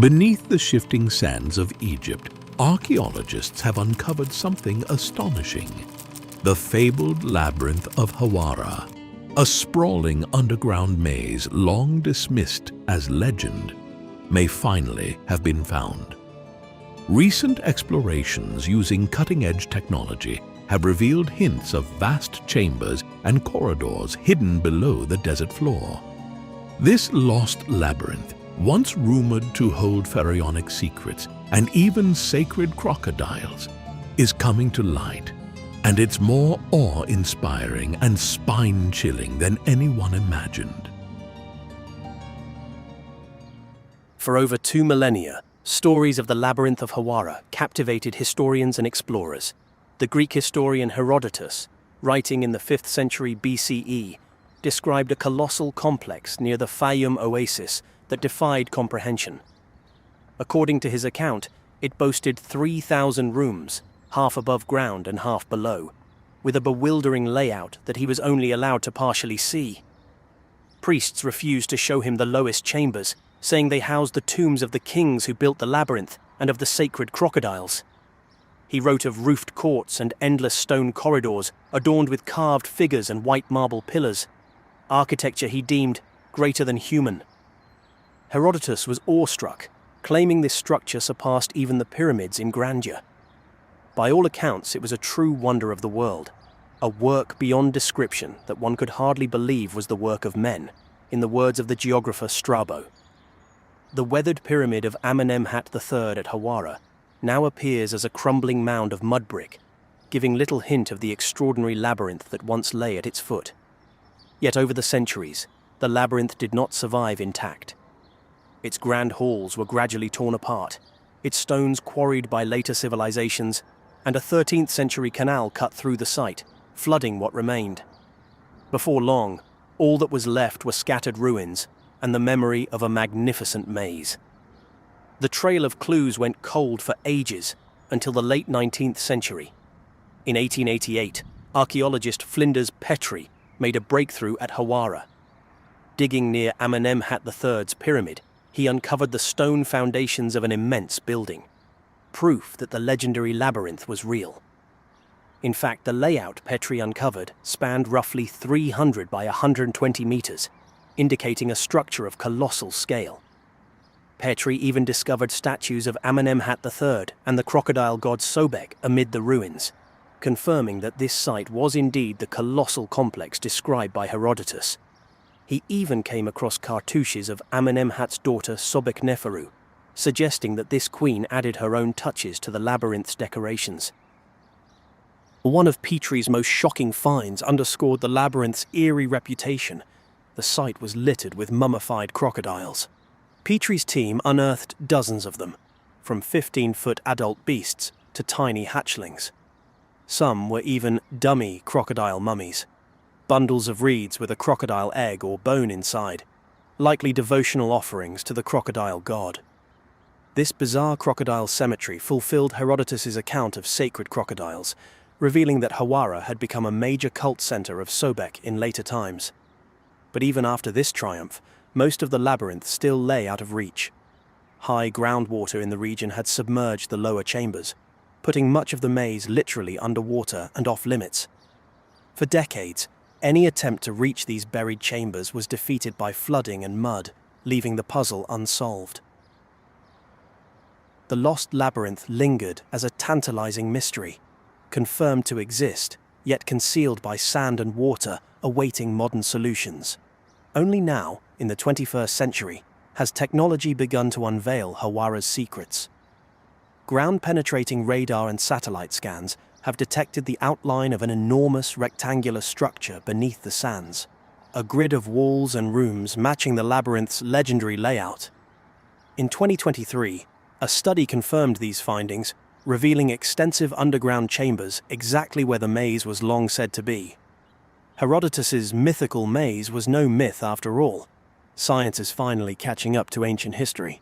Beneath the shifting sands of Egypt, archaeologists have uncovered something astonishing. The fabled Labyrinth of Hawara, a sprawling underground maze long dismissed as legend, may finally have been found. Recent explorations using cutting-edge technology have revealed hints of vast chambers and corridors hidden below the desert floor. This lost labyrinth, once rumored to hold pharaonic secrets and even sacred crocodiles, is coming to light, and it's more awe-inspiring and spine-chilling than anyone imagined. For over 2 millennia, stories of the Labyrinth of Hawara captivated historians and explorers. The Greek historian Herodotus, writing in the 5th century BCE, described a colossal complex near the Fayum oasis that defied comprehension. According to his account, it boasted 3,000 rooms, half above ground and half below, with a bewildering layout that he was only allowed to partially see. Priests refused to show him the lowest chambers, saying they housed the tombs of the kings who built the labyrinth and of the sacred crocodiles. He wrote of roofed courts and endless stone corridors adorned with carved figures and white marble pillars, architecture he deemed greater than human. Herodotus was awestruck, claiming this structure surpassed even the pyramids in grandeur. By all accounts, it was a true wonder of the world, a work beyond description that one could hardly believe was the work of men, in the words of the geographer Strabo. The weathered pyramid of Amenemhat III at Hawara now appears as a crumbling mound of mud brick, giving little hint of the extraordinary labyrinth that once lay at its foot. Yet over the centuries, the labyrinth did not survive intact. Its grand halls were gradually torn apart, its stones quarried by later civilizations, and a 13th century canal cut through the site, flooding what remained. Before long, all that was left were scattered ruins and the memory of a magnificent maze. The trail of clues went cold for ages until the late 19th century. In 1888, archaeologist Flinders Petri made a breakthrough at Hawara. Digging near Amenemhat III's pyramid, he uncovered the stone foundations of an immense building, proof that the legendary labyrinth was real. In fact, the layout Petri uncovered spanned roughly 300 by 120 meters, indicating a structure of colossal scale. Petri even discovered statues of Amenemhat III and the crocodile god Sobek amid the ruins, confirming that this site was indeed the colossal complex described by Herodotus. He even came across cartouches of Amenemhat's daughter Sobekneferu, suggesting that this queen added her own touches to the labyrinth's decorations. One of Petri's most shocking finds underscored the labyrinth's eerie reputation. The site was littered with mummified crocodiles. Petri's team unearthed dozens of them, from 15-foot adult beasts to tiny hatchlings. Some were even dummy crocodile mummies, bundles of reeds with a crocodile egg or bone inside, likely devotional offerings to the crocodile god. This bizarre crocodile cemetery fulfilled Herodotus's account of sacred crocodiles, revealing that Hawara had become a major cult center of Sobek in later times. But even after this triumph, most of the labyrinth still lay out of reach. High groundwater in the region had submerged the lower chambers, putting much of the maze literally underwater and off-limits. For decades, any attempt to reach these buried chambers was defeated by flooding and mud, leaving the puzzle unsolved. The lost labyrinth lingered as a tantalizing mystery, confirmed to exist, yet concealed by sand and water, awaiting modern solutions. Only now, in the 21st century, has technology begun to unveil Hawara's secrets. Ground-penetrating radar and satellite scans have detected the outline of an enormous rectangular structure beneath the sands, a grid of walls and rooms matching the labyrinth's legendary layout. In 2023, a study confirmed these findings, revealing extensive underground chambers exactly where the maze was long said to be. Herodotus's mythical maze was no myth after all. Science is finally catching up to ancient history.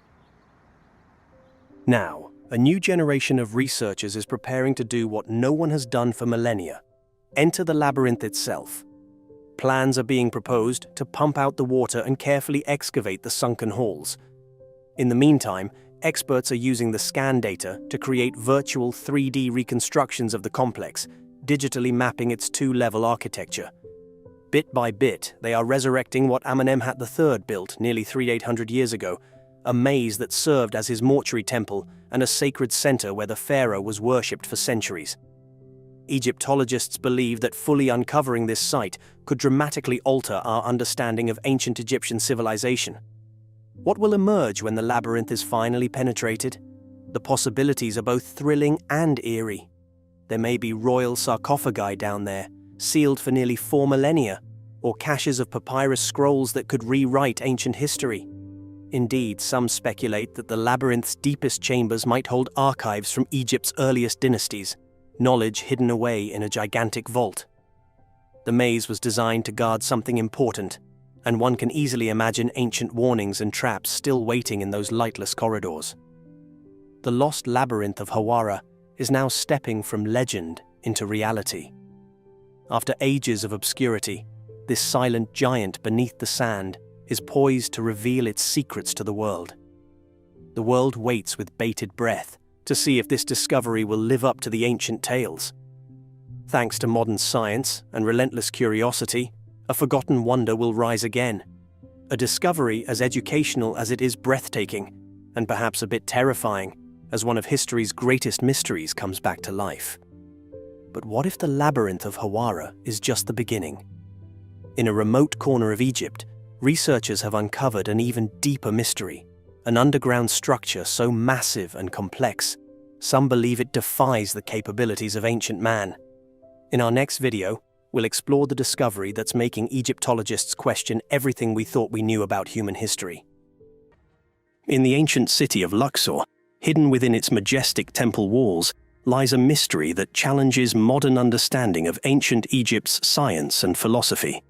Now, a new generation of researchers is preparing to do what no one has done for millennia: enter the labyrinth itself. Plans are being proposed to pump out the water and carefully excavate the sunken halls. In the meantime, experts are using the scan data to create virtual 3D reconstructions of the complex, digitally mapping its two-level architecture. Bit by bit, they are resurrecting what Amenemhat III built nearly 3,800 years ago, a maze that served as his mortuary temple and a sacred center where the pharaoh was worshipped for centuries. Egyptologists believe that fully uncovering this site could dramatically alter our understanding of ancient Egyptian civilization. What will emerge when the labyrinth is finally penetrated? The possibilities are both thrilling and eerie. There may be royal sarcophagi down there, sealed for nearly 4 millennia, or caches of papyrus scrolls that could rewrite ancient history. Indeed, some speculate that the labyrinth's deepest chambers might hold archives from Egypt's earliest dynasties, knowledge hidden away in a gigantic vault. The maze was designed to guard something important, and one can easily imagine ancient warnings and traps still waiting in those lightless corridors. The lost Labyrinth of Hawara is now stepping from legend into reality. After ages of obscurity, this silent giant beneath the sand is poised to reveal its secrets to the world. The world waits with bated breath to see if this discovery will live up to the ancient tales. Thanks to modern science and relentless curiosity, a forgotten wonder will rise again. A discovery as educational as it is breathtaking, and perhaps a bit terrifying, as one of history's greatest mysteries comes back to life. But what if the Labyrinth of Hawara is just the beginning? In a remote corner of Egypt, researchers have uncovered an even deeper mystery, an underground structure so massive and complex, some believe it defies the capabilities of ancient man. In our next video, we'll explore the discovery that's making Egyptologists question everything we thought we knew about human history. In the ancient city of Luxor, hidden within its majestic temple walls, lies a mystery that challenges modern understanding of ancient Egypt's science and philosophy.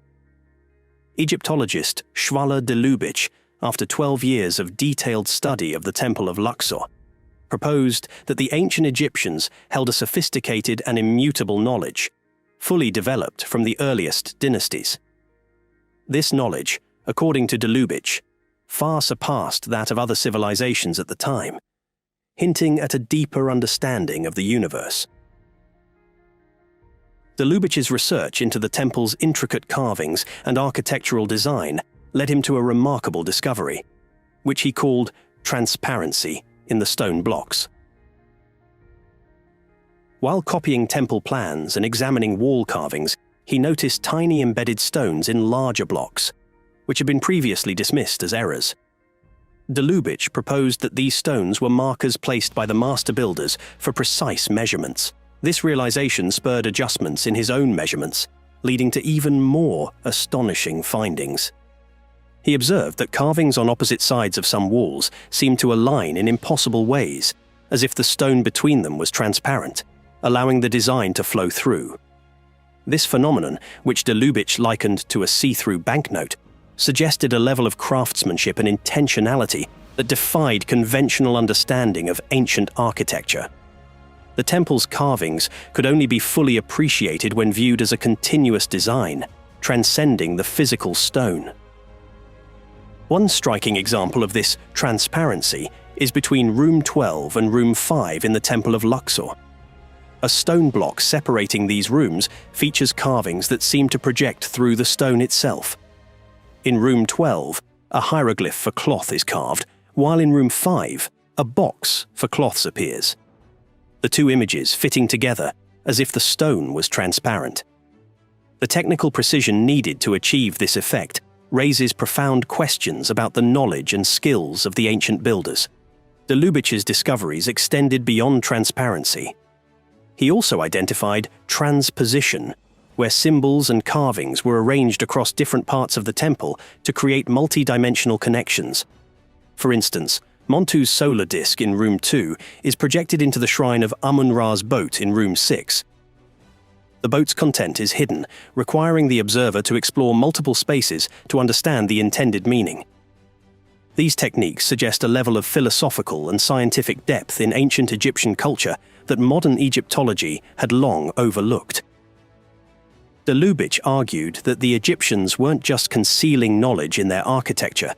Egyptologist Shwala de Lubitsch, after 12 years of detailed study of the Temple of Luxor, proposed that the ancient Egyptians held a sophisticated and immutable knowledge, fully developed from the earliest dynasties. This knowledge, according to de Lubitsch, far surpassed that of other civilizations at the time, hinting at a deeper understanding of the universe. De Lubitsch's research into the temple's intricate carvings and architectural design led him to a remarkable discovery, which he called transparency in the stone blocks. While copying temple plans and examining wall carvings, he noticed tiny embedded stones in larger blocks, which had been previously dismissed as errors. De Lubitsch proposed that these stones were markers placed by the master builders for precise measurements. This realization spurred adjustments in his own measurements, leading to even more astonishing findings. He observed that carvings on opposite sides of some walls seemed to align in impossible ways, as if the stone between them was transparent, allowing the design to flow through. This phenomenon, which de Lubitsch likened to a see-through banknote, suggested a level of craftsmanship and intentionality that defied conventional understanding of ancient architecture. The temple's carvings could only be fully appreciated when viewed as a continuous design, transcending the physical stone. One striking example of this transparency is between Room 12 and Room 5 in the Temple of Luxor. A stone block separating these rooms features carvings that seem to project through the stone itself. In Room 12, a hieroglyph for cloth is carved, while in Room 5, a box for cloths appears. The two images fitting together as if the stone was transparent. The technical precision needed to achieve this effect raises profound questions about the knowledge and skills of the ancient builders. De Lubitsch's discoveries extended beyond transparency. He also identified transposition, where symbols and carvings were arranged across different parts of the temple to create multi-dimensional connections. For instance, Montu's solar disk in Room 2 is projected into the shrine of Amun-Ra's boat in Room 6. The boat's content is hidden, requiring the observer to explore multiple spaces to understand the intended meaning. These techniques suggest a level of philosophical and scientific depth in ancient Egyptian culture that modern Egyptology had long overlooked. De Lubitsch argued that the Egyptians weren't just concealing knowledge in their architecture,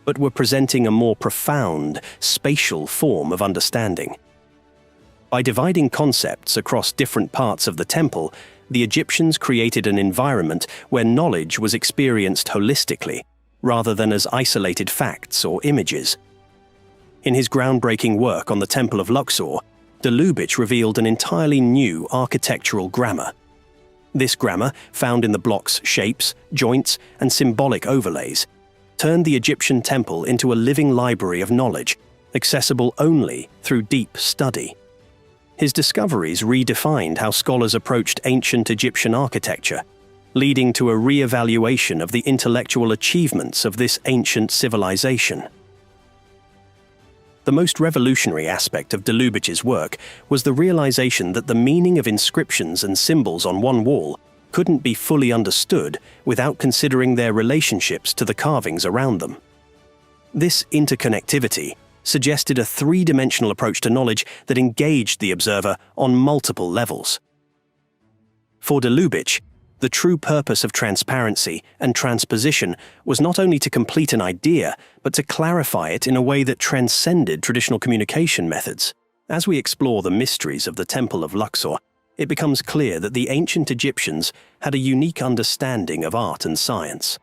but were presenting a more profound, spatial form of understanding. By dividing concepts across different parts of the temple, the Egyptians created an environment where knowledge was experienced holistically, rather than as isolated facts or images. In his groundbreaking work on the Temple of Luxor, de Lubitsch revealed an entirely new architectural grammar. This grammar, found in the block's shapes, joints, and symbolic overlays, turned the Egyptian temple into a living library of knowledge, accessible only through deep study. His discoveries redefined how scholars approached ancient Egyptian architecture, leading to a re-evaluation of the intellectual achievements of this ancient civilization. The most revolutionary aspect of de Lubitsch's work was the realization that the meaning of inscriptions and symbols on one wall couldn't be fully understood without considering their relationships to the carvings around them. This interconnectivity suggested a three-dimensional approach to knowledge that engaged the observer on multiple levels. For de Lubitsch, the true purpose of transparency and transposition was not only to complete an idea, but to clarify it in a way that transcended traditional communication methods. As we explore the mysteries of the Temple of Luxor, it becomes clear that the ancient Egyptians had a unique understanding of art and science.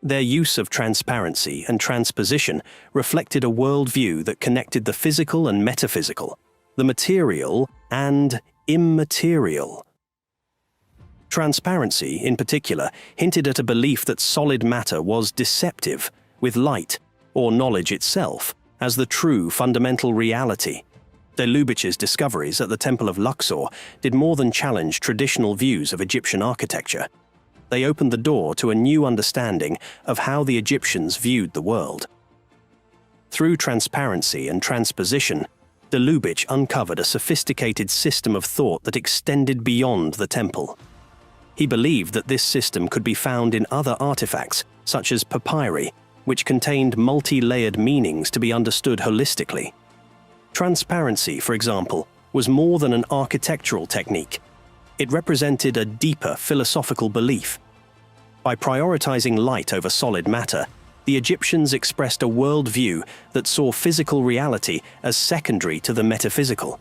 Their use of transparency and transposition reflected a worldview that connected the physical and metaphysical, the material and immaterial. Transparency, in particular, hinted at a belief that solid matter was deceptive, with light, or knowledge itself, as the true fundamental reality. De Lubitsch's discoveries at the Temple of Luxor did more than challenge traditional views of Egyptian architecture. They opened the door to a new understanding of how the Egyptians viewed the world. Through transparency and transposition, de Lubitsch uncovered a sophisticated system of thought that extended beyond the temple. He believed that this system could be found in other artifacts, such as papyri, which contained multi-layered meanings to be understood holistically. Transparency, for example, was more than an architectural technique. It represented a deeper philosophical belief. By prioritizing light over solid matter, the Egyptians expressed a worldview that saw physical reality as secondary to the metaphysical.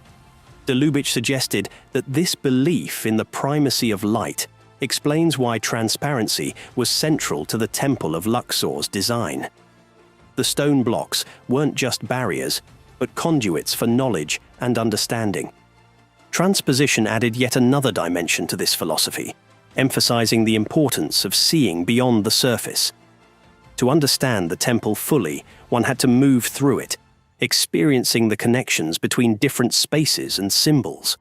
De Lubitsch suggested that this belief in the primacy of light explains why transparency was central to the Temple of Luxor's design. The stone blocks weren't just barriers, but conduits for knowledge and understanding. Transposition added yet another dimension to this philosophy, emphasizing the importance of seeing beyond the surface. To understand the temple fully, one had to move through it, experiencing the connections between different spaces and symbols.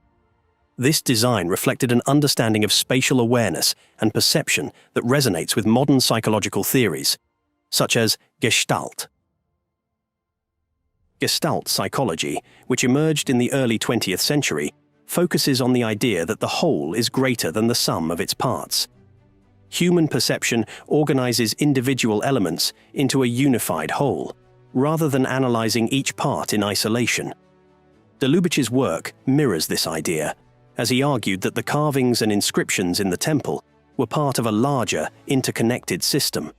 This design reflected an understanding of spatial awareness and perception that resonates with modern psychological theories, such as Gestalt. Gestalt psychology, which emerged in the early 20th century, focuses on the idea that the whole is greater than the sum of its parts. Human perception organizes individual elements into a unified whole, rather than analyzing each part in isolation. De Lubitsch's work mirrors this idea, as he argued that the carvings and inscriptions in the temple were part of a larger, interconnected system.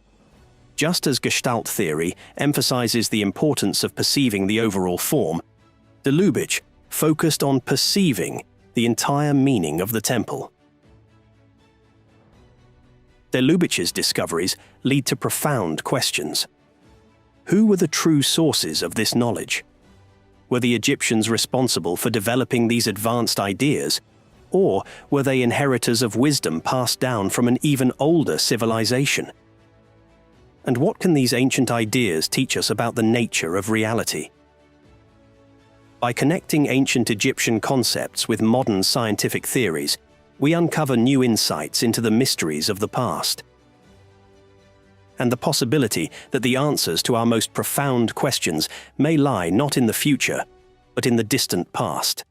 Just as Gestalt theory emphasizes the importance of perceiving the overall form, de Lubitsch focused on perceiving the entire meaning of the temple. De Lubitsch's discoveries lead to profound questions. Who were the true sources of this knowledge? Were the Egyptians responsible for developing these advanced ideas, or were they inheritors of wisdom passed down from an even older civilization? And what can these ancient ideas teach us about the nature of reality? By connecting ancient Egyptian concepts with modern scientific theories, we uncover new insights into the mysteries of the past, and the possibility that the answers to our most profound questions may lie not in the future, but in the distant past.